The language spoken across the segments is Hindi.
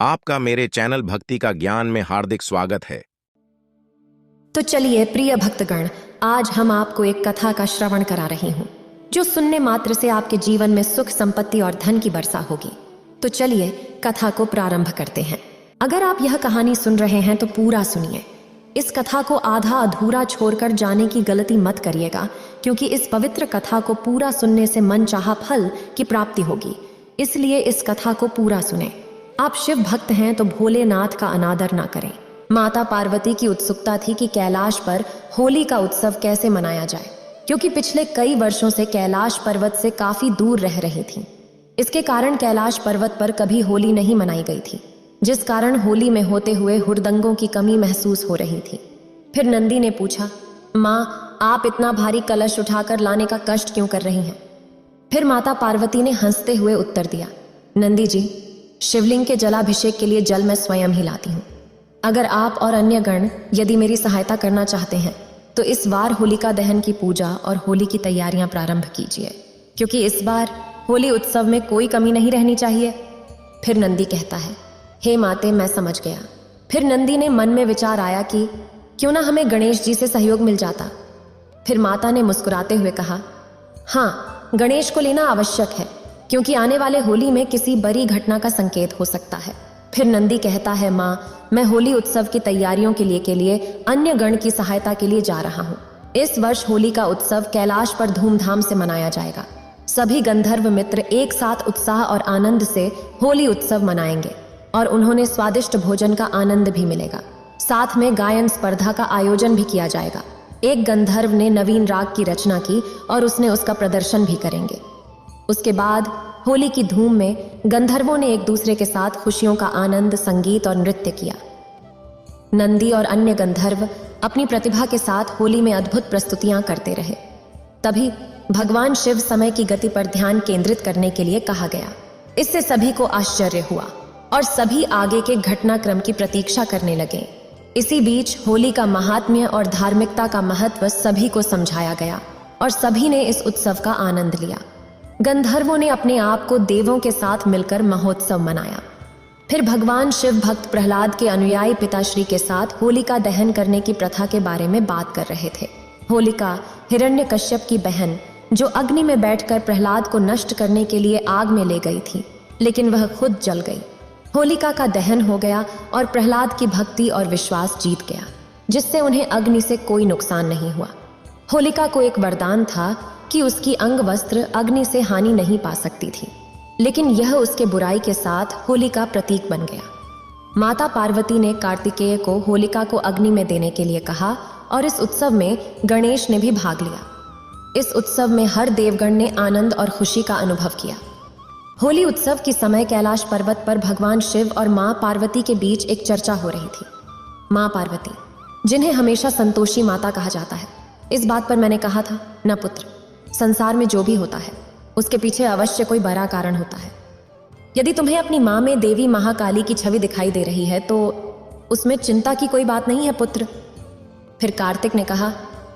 आपका मेरे चैनल भक्ति का ज्ञान में हार्दिक स्वागत है। तो चलिए प्रिय भक्तगण, आज हम आपको एक कथा का श्रवण करा रही हूँ जो सुनने मात्र से आपके जीवन में सुख, संपत्ति और धन की वर्षा होगी। तो चलिए कथा को प्रारंभ करते हैं। अगर आप यह कहानी सुन रहे हैं तो पूरा सुनिए। इस कथा को आधा अधूरा छोड़कर जाने की गलती मत करिएगा, क्योंकि इस पवित्र कथा को पूरा सुनने से मन चाहा फल की प्राप्ति होगी। इसलिए इस कथा को पूरा सुने। आप शिव भक्त हैं तो भोलेनाथ का अनादर ना करें। माता पार्वती की उत्सुकता थी कि कैलाश पर होली का उत्सव कैसे मनाया जाए, क्योंकि पिछले कई वर्षों से कैलाश पर्वत से काफी दूर रह रही थी। इसके कारण कैलाश पर्वत पर कभी होली नहीं मनाई गई थी, जिस कारण होली में होते हुए हुड़दंगों की कमी महसूस हो रही थी। फिर नंदी ने पूछा, माँ, आप इतना भारी कलश उठाकर लाने का कष्ट क्यों कर रही हैं? फिर माता पार्वती ने हंसते हुए उत्तर दिया, नंदी जी, शिवलिंग के जलाभिषेक के लिए जल मैं स्वयं ही लाती हूँ। अगर आप और अन्य गण यदि मेरी सहायता करना चाहते हैं तो इस बार होलिका दहन की पूजा और होली की तैयारियां प्रारंभ कीजिए, क्योंकि इस बार होली उत्सव में कोई कमी नहीं रहनी चाहिए। फिर नंदी कहता है, हे माते, मैं समझ गया। फिर नंदी ने मन में विचार आया कि क्यों ना हमें गणेश जी से सहयोग मिल जाता। फिर माता ने मुस्कुराते हुए कहा, हाँ, गणेश को लेना आवश्यक है, क्योंकि आने वाले होली में किसी बड़ी घटना का संकेत हो सकता है। फिर नंदी कहता है, माँ, मैं होली उत्सव की तैयारियों के लिए अन्य गण की सहायता के लिए जा रहा हूँ। इस वर्ष होली का उत्सव कैलाश पर धूमधाम से मनाया जाएगा। सभी गंधर्व मित्र एक साथ उत्साह और आनंद से होली उत्सव मनाएंगे और उन्होंने स्वादिष्ट भोजन का आनंद भी मिलेगा। साथ में गायन स्पर्धा का आयोजन भी किया जाएगा। एक गंधर्व ने नवीन राग की रचना की और उसने उसका प्रदर्शन भी करेंगे। उसके बाद होली की धूम में गंधर्वों ने एक दूसरे के साथ खुशियों का आनंद, संगीत और नृत्य किया। नंदी और अन्य गंधर्व अपनी प्रतिभा के साथ होली में अद्भुत प्रस्तुतियां करते रहे। तभी भगवान शिव समय की गति पर ध्यान केंद्रित करने के लिए कहा गया। इससे सभी को आश्चर्य हुआ और सभी आगे के घटनाक्रम की प्रतीक्षा करने लगे। इसी बीच होली का महात्म्य और धार्मिकता का महत्व सभी को समझाया गया और सभी ने इस उत्सव का आनंद लिया। गंधर्वों ने अपने आप को देवों के साथ मिलकर महोत्सव मनाया। फिर भगवान शिव भक्त प्रहलाद के अनुयायी पिताश्री के साथ होलिका दहन करने की प्रथा के बारे में बात कर रहे थे। होलिका हिरण्यकश्यप की बहन, जो अग्नि में बैठकर प्रहलाद को नष्ट करने के लिए आग में ले गई थी, लेकिन वह खुद जल गई। होलिका का दहन हो गया और प्रहलाद की भक्ति और विश्वास जीत गया, जिससे उन्हें अग्नि से कोई नुकसान नहीं हुआ। होलिका को एक वरदान था कि उसकी अंग वस्त्र अग्नि से हानि नहीं पा सकती थी, लेकिन यह उसके बुराई के साथ होली का प्रतीक बन गया। माता पार्वती ने कार्तिकेय को होलिका को अग्नि में देने के लिए कहा और इस उत्सव में गणेश ने भी भाग लिया। इस उत्सव में हर देवगण ने आनंद और खुशी का अनुभव किया। होली उत्सव के समय कैलाश पर्वत पर भगवान शिव और माँ पार्वती के बीच एक चर्चा हो रही थी। माँ पार्वती, जिन्हें हमेशा संतोषी माता कहा जाता है, इस बात पर मैंने कहा था न पुत्र, संसार में जो भी होता है उसके पीछे अवश्य कोई बड़ा कारण होता है। यदि तुम्हें अपनी माँ में देवी महाकाली की छवि दिखाई दे रही है तो उसमें चिंता की कोई बात नहीं है पुत्र। फिर कार्तिक ने कहा,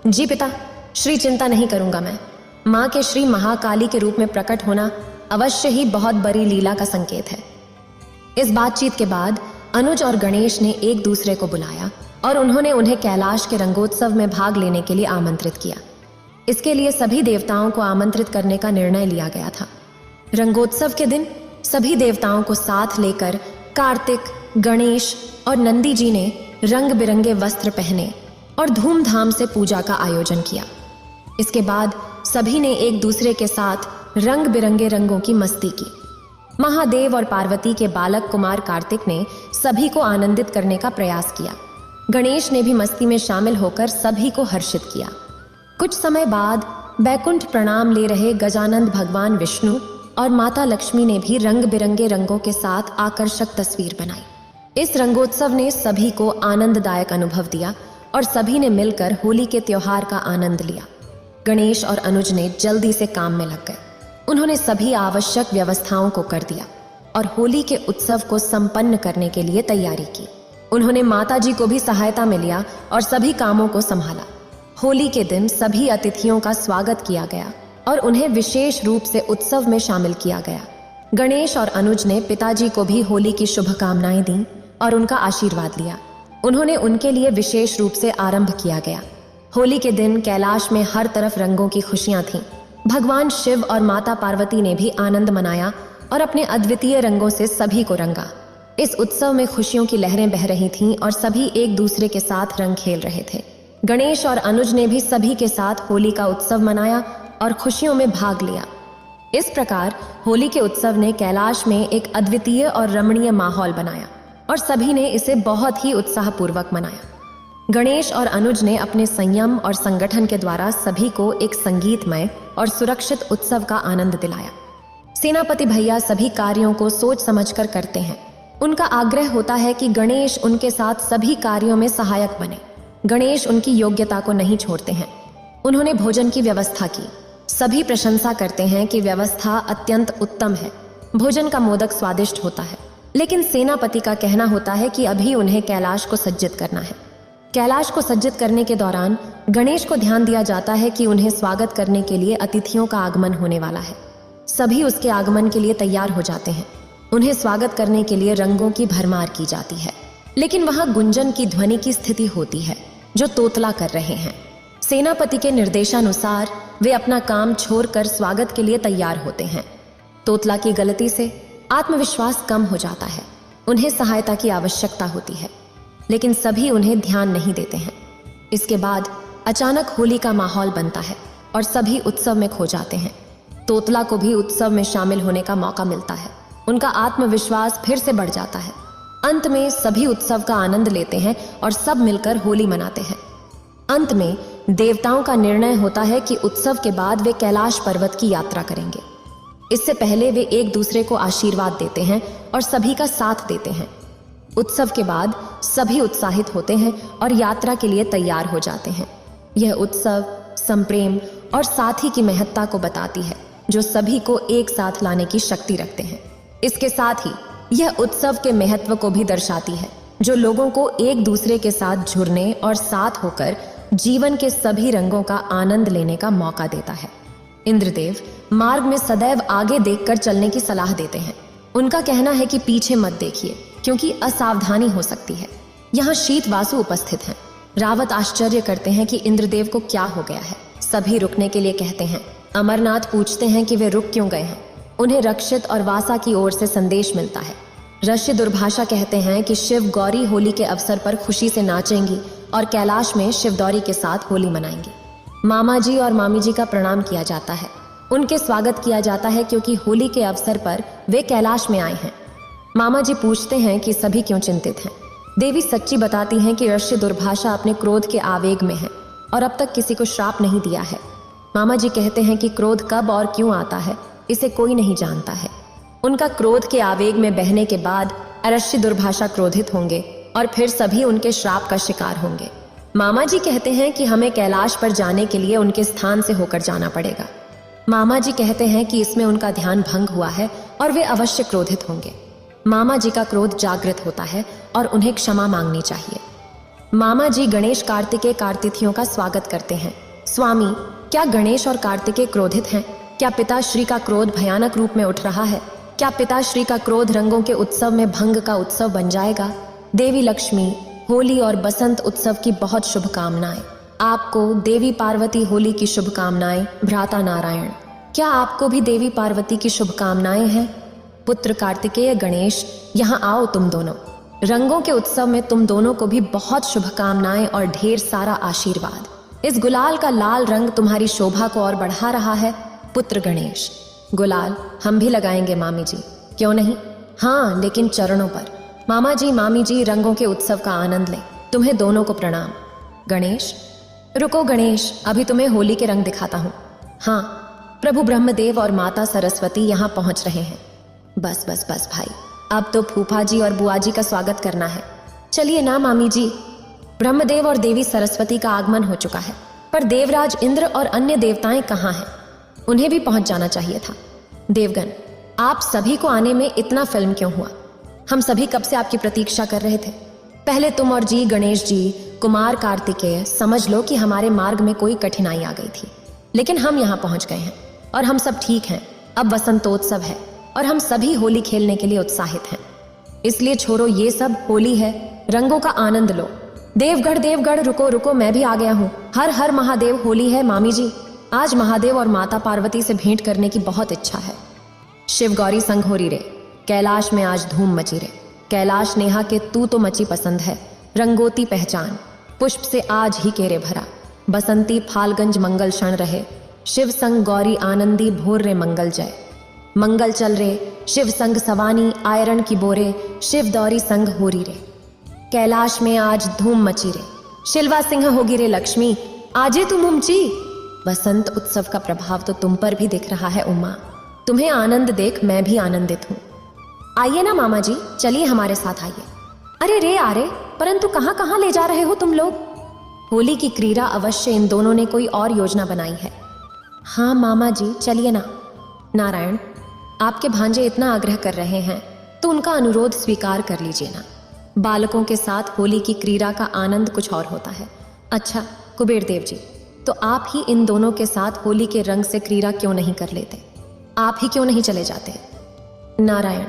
जी पिता, श्री चिंता नहीं करूंगा मैं। माँ के श्री महाकाली के रूप में प्रकट होना अवश्य ही बहुत बड़ी लीला का संकेत है। इस बातचीत के बाद अनुज और गणेश ने एक दूसरे को बुलाया और उन्होंने उन्हें कैलाश के रंगोत्सव में भाग लेने के लिए आमंत्रित किया। इसके लिए सभी देवताओं को आमंत्रित करने का निर्णय लिया गया था। रंगोत्सव के दिन सभी देवताओं को साथ लेकर कार्तिक, गणेश और नंदी जी ने रंग बिरंगे वस्त्र पहने और धूमधाम से पूजा का आयोजन किया। इसके बाद सभी ने एक दूसरे के साथ रंग बिरंगे रंगों की मस्ती की। महादेव और पार्वती के बालक कुमार कार्तिक ने सभी को आनंदित करने का प्रयास किया। गणेश ने भी मस्ती में शामिल होकर सभी को हर्षित किया। कुछ समय बाद बैकुंठ प्रणाम ले रहे गजानंद भगवान विष्णु और माता लक्ष्मी ने भी रंग बिरंगे रंगों के साथ आकर्षक तस्वीर बनाई। इस रंगोत्सव ने सभी को आनंददायक अनुभव दिया और सभी ने मिलकर होली के त्योहार का आनंद लिया। गणेश और अनुज ने जल्दी से काम में लग गए। उन्होंने सभी आवश्यक व्यवस्थाओं को कर दिया और होली के उत्सव को संपन्न करने के लिए तैयारी की। उन्होंने माता जी को भी सहायता में लिया और सभी कामों को संभाला। होली के दिन सभी अतिथियों का स्वागत किया गया और उन्हें विशेष रूप से उत्सव में शामिल किया गया। गणेश और अनुज ने पिताजी को भी होली की शुभकामनाएं दी और उनका आशीर्वाद लिया। उन्होंने उनके लिए विशेष रूप से आरंभ किया गया। होली के दिन कैलाश में हर तरफ रंगों की खुशियां थीं। भगवान शिव और माता पार्वती ने भी आनंद मनाया और अपने अद्वितीय रंगों से सभी को रंगा। इस उत्सव में खुशियों की लहरें बह रही थीं और सभी एक दूसरे के साथ रंग खेल रहे थे। गणेश और अनुज ने भी सभी के साथ होली का उत्सव मनाया और खुशियों में भाग लिया। इस प्रकार होली के उत्सव ने कैलाश में एक अद्वितीय और रमणीय माहौल बनाया और सभी ने इसे बहुत ही उत्साहपूर्वक मनाया। गणेश और अनुज ने अपने संयम और संगठन के द्वारा सभी को एक संगीतमय और सुरक्षित उत्सव का आनंद दिलाया। सेनापति भैया सभी कार्यों को सोच समझकर करते हैं। उनका आग्रह होता है कि गणेश उनके साथ सभी कार्यों में सहायक बने। गणेश उनकी योग्यता को नहीं छोड़ते हैं। उन्होंने भोजन की व्यवस्था की। सभी प्रशंसा करते हैं कि व्यवस्था अत्यंत उत्तम है। भोजन का मोदक स्वादिष्ट होता है, लेकिन सेनापति का कहना होता है कि अभी उन्हें कैलाश को सज्जित करना है। कैलाश को सज्जित करने के दौरान गणेश को ध्यान दिया जाता है कि उन्हें स्वागत करने के लिए अतिथियों का आगमन होने वाला है। सभी उसके आगमन के लिए तैयार हो जाते हैं। उन्हें स्वागत करने के लिए रंगों की भरमार की जाती है, लेकिन वहां गुंजन की ध्वनि की स्थिति होती है जो तोतला कर रहे हैं। सेनापति के निर्देशानुसार वे अपना काम छोड़कर स्वागत के लिए तैयार होते हैं। तोतला की गलती से आत्मविश्वास कम हो जाता है। उन्हें सहायता की आवश्यकता होती है, लेकिन सभी उन्हें ध्यान नहीं देते हैं। इसके बाद अचानक होली का माहौल बनता है और सभी उत्सव में खो जाते हैं। तोतला को भी उत्सव में शामिल होने का मौका मिलता है। उनका आत्मविश्वास फिर से बढ़ जाता है। अंत में सभी उत्सव का आनंद लेते हैं और सब मिलकर होली मनाते हैं। अंत में देवताओं का निर्णय होता है कि उत्सव के बाद वे कैलाश पर्वत की यात्रा करेंगे। इससे पहले वे एक दूसरे को आशीर्वाद देते हैं और सभी का साथ देते हैं। उत्सव के बाद सभी उत्साहित होते हैं और यात्रा के लिए तैयार हो जाते हैं। यह उत्सव संप्रेम और साथी की महत्ता को बताती है, जो सभी को एक साथ लाने की शक्ति रखते हैं। इसके साथ ही यह उत्सव के महत्व को भी दर्शाती है, जो लोगों को एक दूसरे के साथ जुड़ने और साथ होकर जीवन के सभी रंगों का आनंद लेने का मौका देता है। इंद्रदेव मार्ग में सदैव आगे देखकर चलने की सलाह देते हैं। उनका कहना है कि पीछे मत देखिए, क्योंकि असावधानी हो सकती है। यहाँ शीतवासु उपस्थित हैं। रावत आश्चर्य करते हैं कि इंद्रदेव को क्या हो गया है। सभी रुकने के लिए कहते हैं। अमरनाथ पूछते हैं कि वे रुक क्यों गए हैं। उन्हें रक्षित और वासा की ओर से संदेश मिलता है। ऋषि दुर्भाषा कहते हैं कि शिव गौरी होली के अवसर पर खुशी से नाचेंगी और कैलाश में शिवदौरी के साथ होली मनाएंगी। मामा जी और मामी जी का प्रणाम किया जाता है। उनके स्वागत किया जाता है क्योंकि होली के अवसर पर वे कैलाश में आए हैं। मामा जी पूछते हैं कि सभी क्यों चिंतित हैं। देवी सच्ची बताती हैं कि ऋषि दुर्भाषा अपने क्रोध के आवेग में है और अब तक किसी को श्राप नहीं दिया है। मामा जी कहते हैं कि क्रोध कब और क्यों आता है, इसे कोई नहीं जानता है। उनका क्रोध के आवेग में बहने के बाद ऋषि दुर्भाषा क्रोधित होंगे और फिर सभी उनके श्राप का शिकार होंगे। मामा जी कहते हैं कि हमें कैलाश पर जाने के लिए उनके स्थान से होकर जाना पड़ेगा। मामा जी कहते हैं कि इसमें उनका ध्यान भंग हुआ है और वे अवश्य क्रोधित होंगे। मामा जी का क्रोध जागृत होता है और उन्हें क्षमा मांगनी चाहिए। मामा जी गणेश कार्तिकेय कार्तिथियों का स्वागत करते हैं। स्वामी, क्या गणेश और कार्तिकेय क्रोधित हैं? क्या पिताश्री का क्रोध भयानक रूप में उठ रहा है? क्या पिताश्री का क्रोध रंगों के उत्सव में भंग का उत्सव बन जाएगा? देवी लक्ष्मी, होली और बसंत उत्सव की बहुत शुभकामनाएं। आपको देवी पार्वती होली की शुभकामनाएं। भ्राता नारायण, क्या आपको भी देवी पार्वती की शुभकामनाएं हैं? पुत्र कार्तिकेय गणेश, यहाँ आओ तुम दोनों। रंगों के उत्सव में तुम दोनों को भी बहुत शुभकामनाएं और ढेर सारा आशीर्वाद। इस गुलाल का लाल रंग तुम्हारी शोभा को और बढ़ा रहा है। पुत्र गणेश, गुलाल हम भी लगाएंगे मामी जी, क्यों नहीं? हाँ, लेकिन चरणों पर। मामा जी, मामी जी, रंगों के उत्सव का आनंद लें। तुम्हें दोनों को प्रणाम। गणेश, रुको गणेश, अभी तुम्हें होली के रंग दिखाता हूँ। हाँ, प्रभु ब्रह्मदेव और माता सरस्वती यहाँ पहुँच रहे हैं। बस बस बस भाई, अब तो फूफा जी और बुआ जी का स्वागत करना है। चलिए ना मामी जी। ब्रह्मदेव और देवी सरस्वती का आगमन हो चुका है, पर देवराज इंद्र और अन्य देवताएं कहाँ हैं? उन्हें भी पहुंच जाना चाहिए था। देवगण, आप सभी को आने में इतना फिल्म क्यों हुआ? हम सभी कब से आपकी प्रतीक्षा कर रहे थे। पहले तुम और जी गणेश जी, कुमार कार्तिकेय, समझ लो कि हमारे मार्ग में कोई कठिनाई आ गई थी, लेकिन हम यहाँ पहुंच गए हैं और हम सब ठीक हैं। अब वसंतोत्सव है। और हम सभी होली खेलने के लिए उत्साहित हैं। इसलिए छोड़ो ये सब, होली है, रंगों का आनंद लो। देवगढ़ देवगढ़ रुको रुको, मैं भी आ गया हूँ। हर हर महादेव, होली है मामी जी। आज महादेव और माता पार्वती से भेंट करने की बहुत इच्छा है। शिव गौरी संग हो री रे, कैलाश में आज धूम मची रे। कैलाश नेहा के तू तो मची पसंद है, रंगोती पहचान, पुष्प से आज ही केरे भरा। बसंती फालगंज मंगल क्षण रहे, शिव संग गौरी आनंदी भोर रे मंगल जय। मंगल चल रे, शिव संग सवानी आयरन की बोरे, शिव दौरी संग होरी रे। कैलाश में आज धूम मची रे, शिलवा सिंह होगी रे लक्ष्मी, आजे तुम उमची। बसंत उत्सव का प्रभाव तो तुम पर भी दिख रहा है उमा, तुम्हें आनंद देख मैं भी आनंदित हूँ। आइए ना मामा जी, चलिए हमारे साथ आइए। अरे रे आरे, परंतु कहाँ कहाँ ले जा रहे हो तुम लोग? होली की क्रीड़ा अवश्य इन दोनों ने कोई और योजना बनाई है। हाँ मामा जी, चलिए ना। नारायण, आपके भांजे इतना आग्रह कर रहे हैं तो उनका अनुरोध स्वीकार कर लीजिए ना। बालकों के साथ होली की क्रीड़ा का आनंद कुछ और होता है। अच्छा कुबेर देव जी, तो आप ही इन दोनों के साथ होली के रंग से क्रीड़ा क्यों नहीं कर लेते? आप ही क्यों नहीं चले जाते? नारायण,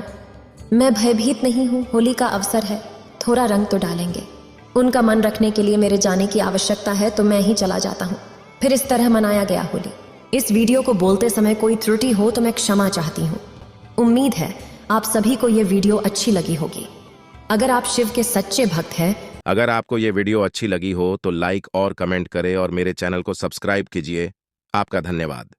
मैं भयभीत नहीं हूँ, होली का अवसर है, थोड़ा रंग तो डालेंगे। उनका मन रखने के लिए मेरे जाने की आवश्यकता है तो मैं ही चला जाता हूँ। फिर इस तरह मनाया गया होली। इस वीडियो को बोलते समय कोई त्रुटि हो तो मैं क्षमा चाहती हूँ। उम्मीद है आप सभी को ये वीडियो अच्छी लगी होगी। अगर आप शिव के सच्चे भक्त हैं, अगर आपको ये वीडियो अच्छी लगी हो तो लाइक और कमेंट करें और मेरे चैनल को सब्सक्राइब कीजिए। आपका धन्यवाद।